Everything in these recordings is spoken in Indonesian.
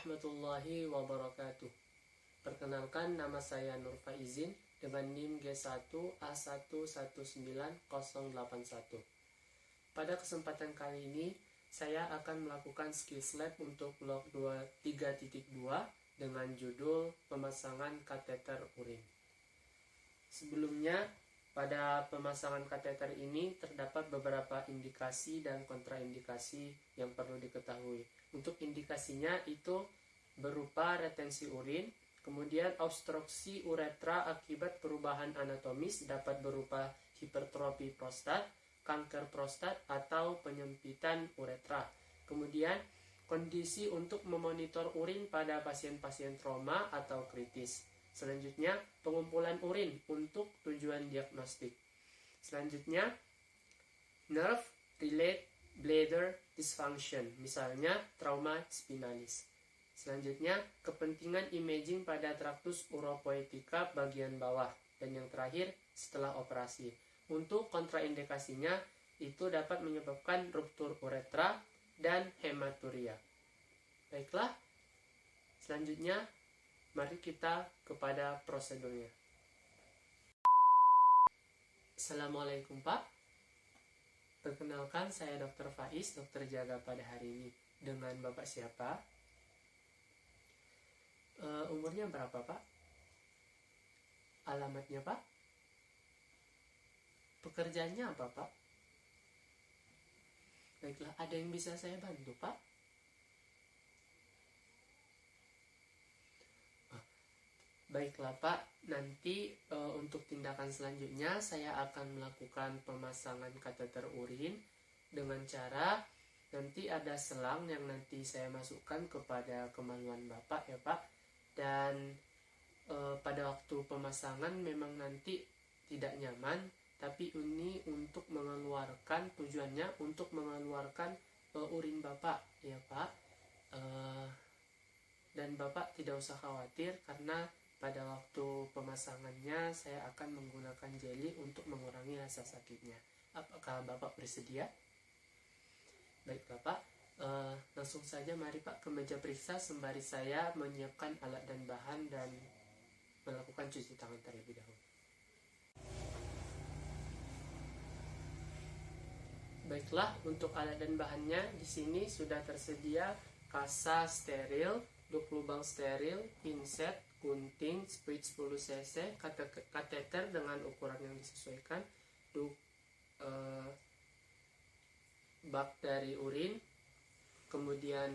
warahmatullahi wabarakatuh. Perkenalkan, nama saya Nur Faizin dengan NIM G1A119081. Pada kesempatan kali ini, saya akan melakukan skills lab untuk blok 3.2 dengan judul pemasangan kateter urin. Sebelumnya, pada pemasangan kateter ini terdapat beberapa indikasi dan kontraindikasi yang perlu diketahui. Untuk indikasinya itu berupa retensi urin, kemudian obstruksi uretra akibat perubahan anatomis dapat berupa hipertrofi prostat, kanker prostat, atau penyempitan uretra. Kemudian kondisi untuk memonitor urin pada pasien-pasien trauma atau kritis. Selanjutnya, pengumpulan urin untuk tujuan diagnostik. Selanjutnya, nerve-related bladder dysfunction, misalnya trauma spinalis. Selanjutnya, kepentingan imaging pada traktus uropoetika bagian bawah. Dan yang terakhir, setelah operasi. Untuk kontraindikasinya, itu dapat menyebabkan ruptur uretra dan hematuria. Baiklah, selanjutnya mari kita kepada prosedurnya. Assalamualaikum Pak. Perkenalkan, saya Dr. Faiz, dokter jaga pada hari ini. Dengan Bapak siapa? Umurnya berapa Pak? Alamatnya Pak? Pekerjaannya apa Pak? Baiklah, ada yang bisa saya bantu Pak? Baiklah Pak, nanti untuk tindakan selanjutnya saya akan melakukan pemasangan kateter urin dengan cara nanti ada selang yang nanti saya masukkan kepada kemaluan Bapak ya Pak. Dan pada waktu pemasangan memang nanti tidak nyaman, tapi ini untuk mengeluarkan, tujuannya untuk mengeluarkan urin Bapak ya Pak. Dan Bapak tidak usah khawatir karena pada waktu pemasangannya saya akan menggunakan jeli untuk mengurangi rasa sakitnya. Apakah Bapak bersedia? Baik Bapak, langsung saja mari Pak ke meja periksa sembari saya menyiapkan alat dan bahan dan melakukan cuci tangan terlebih dahulu. Baiklah, untuk alat dan bahannya di sini sudah tersedia kasa steril, duk lubang steril, pinset, gunting, sprit 10 cc, kateter dengan ukuran yang disesuaikan, bak dari urin, kemudian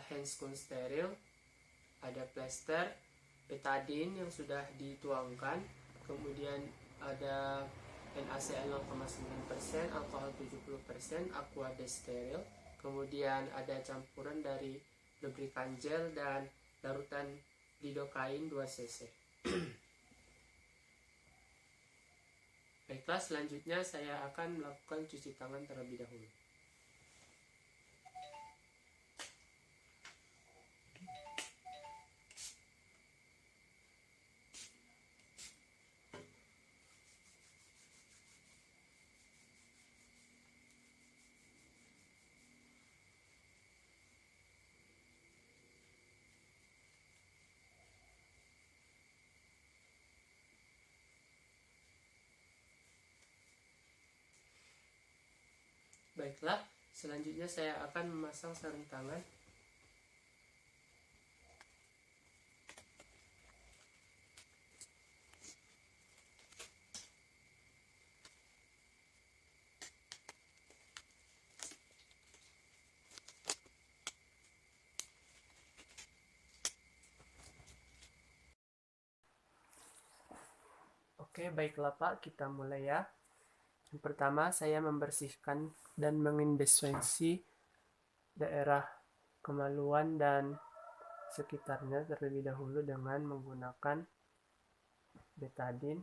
handscoon steril, ada plester, betadine yang sudah dituangkan, kemudian ada NaCl 0,9%, alkohol 70%, aqua steril, kemudian ada campuran dari lubrikan gel dan larutan lidocaine 2 cc. Baiklah, selanjutnya saya akan melakukan cuci tangan terlebih dahulu. Baiklah, selanjutnya saya akan memasang sarung tangan. Oke, baiklah Pak, kita mulai ya. Yang pertama, saya membersihkan dan mengindesinfeksi daerah kemaluan dan sekitarnya terlebih dahulu dengan menggunakan betadine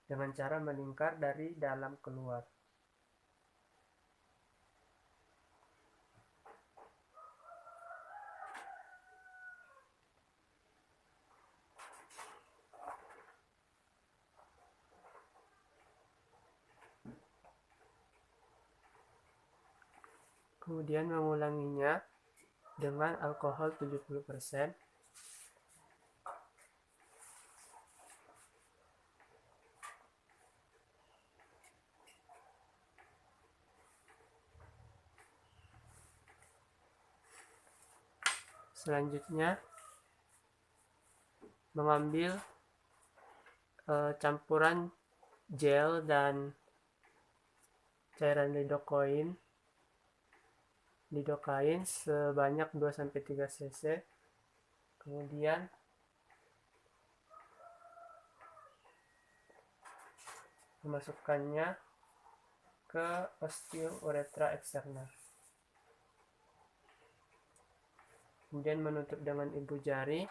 dengan cara melingkar dari dalam keluar. Kemudian mengulanginya dengan alkohol 70%. Selanjutnya mengambil campuran gel dan cairan lidocain sebanyak 2-3 cc. Kemudian memasukkannya ke ostium uretra eksterna. Kemudian menutup dengan ibu jari,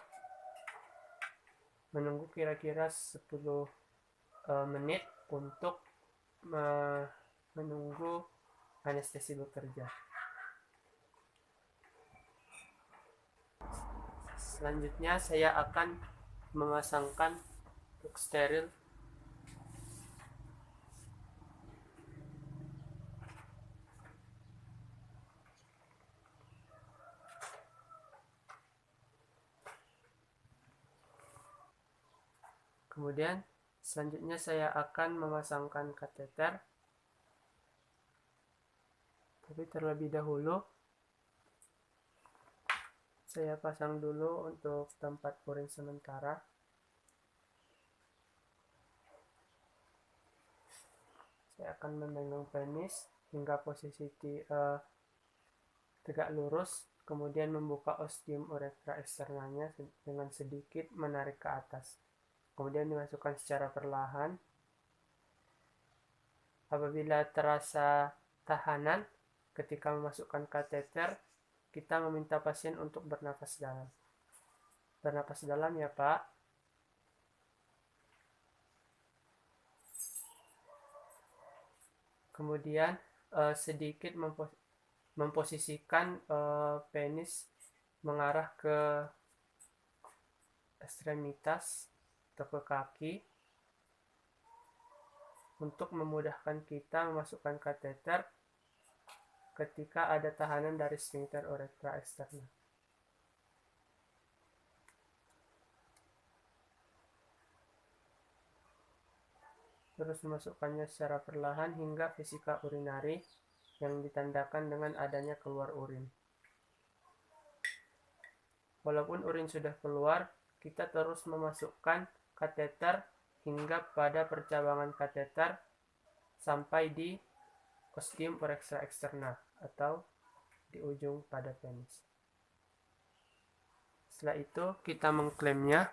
menunggu kira-kira 10 menit untuk menunggu anestesi bekerja. Selanjutnya saya akan memasangkan truk steril. Kemudian selanjutnya saya akan memasangkan kateter. Tapi terlebih dahulu saya pasang dulu untuk tempat urin sementara. Saya akan memegang penis hingga posisi tegak lurus, kemudian membuka ostium uretra eksternanya dengan sedikit menarik ke atas. Kemudian dimasukkan secara perlahan. Apabila terasa tahanan ketika memasukkan kateter, kita meminta pasien untuk bernapas dalam. Bernapas dalam ya Pak. Kemudian sedikit memposisikan penis mengarah ke ekstremitas atau ke kaki untuk memudahkan kita memasukkan kateter ketika ada tahanan dari sphincter uretra eksterna. Terus memasukkannya secara perlahan hingga vesika urinari yang ditandakan dengan adanya keluar urin. Walaupun urin sudah keluar, kita terus memasukkan kateter hingga pada percabangan kateter sampai di ostium uretra eksterna atau di ujung pada penis. Setelah itu kita mengklaimnya.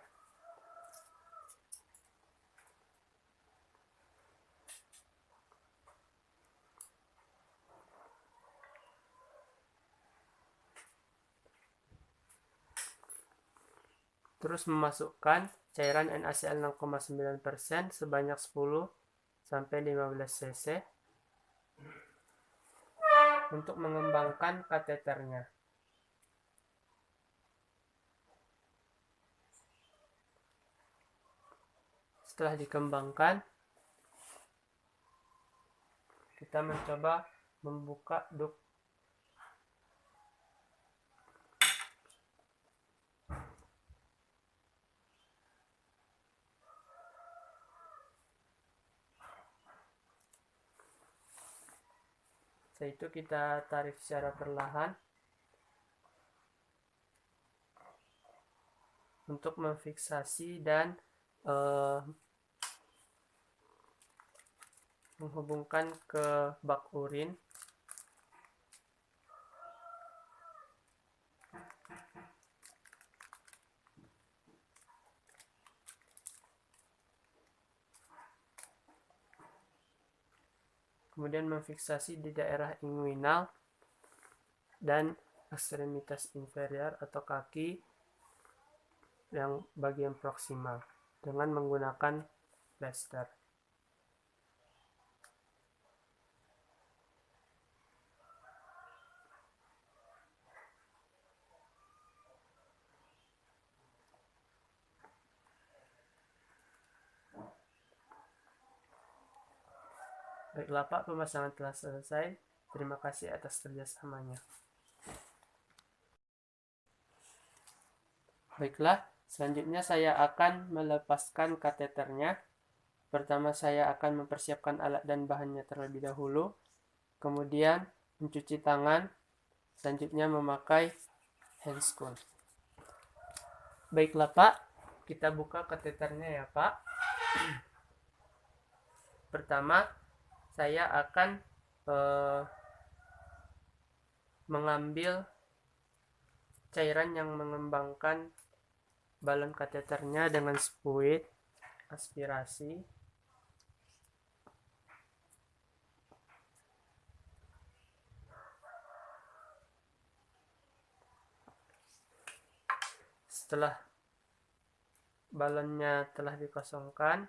Terus memasukkan cairan NaCl 0,9% sebanyak 10-15 cc untuk mengembangkan kateternya. Setelah dikembangkan, kita mencoba membuka duct. Setelah itu kita tarik secara perlahan untuk memfiksasi dan menghubungkan ke bak urin. Kemudian memfiksasi di daerah inguinal dan ekstremitas inferior atau kaki yang bagian proksimal dengan menggunakan plester. Baiklah Pak, pemasangan telah selesai. Terima kasih atas kerjasamanya. Baiklah, selanjutnya saya akan melepaskan kateternya. Pertama saya akan mempersiapkan alat dan bahannya terlebih dahulu, kemudian mencuci tangan, selanjutnya memakai handscoon. Baiklah Pak, kita buka kateternya ya Pak. Pertama, saya akan mengambil cairan yang mengembangkan balon kateternya dengan spuit aspirasi. Setelah balonnya telah dikosongkan,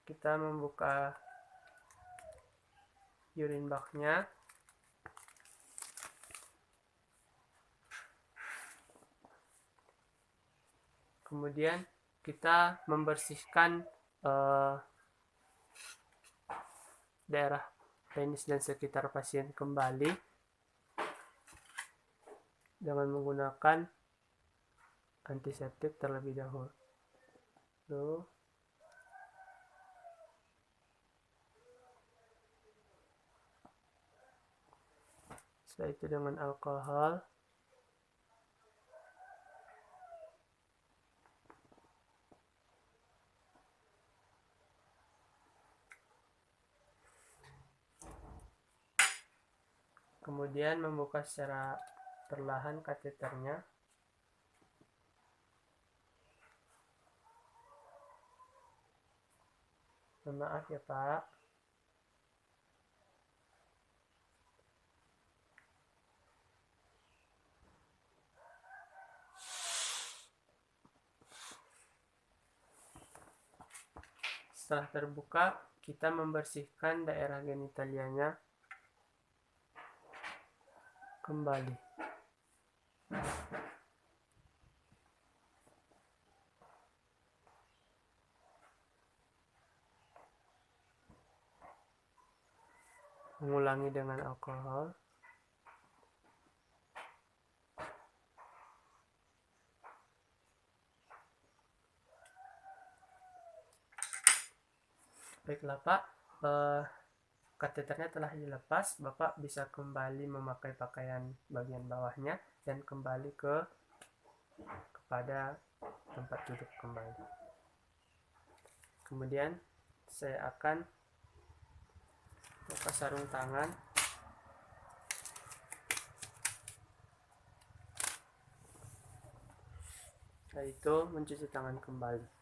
kita membuka urine bag-nya. Kemudian kita membersihkan daerah penis dan sekitar pasien kembali dengan menggunakan antiseptik terlebih dahulu. Setelah itu dengan alkohol. Kemudian membuka secara perlahan kateternya. Maaf ya Pak. Setelah terbuka, kita membersihkan daerah genitalianya kembali. Mengulangi dengan alkohol. Baiklah Pak, kateternya telah dilepas. Bapak bisa kembali memakai pakaian bagian bawahnya dan kembali kepada tempat duduk kembali. Kemudian saya akan buka sarung tangan. Setelah itu mencuci tangan kembali.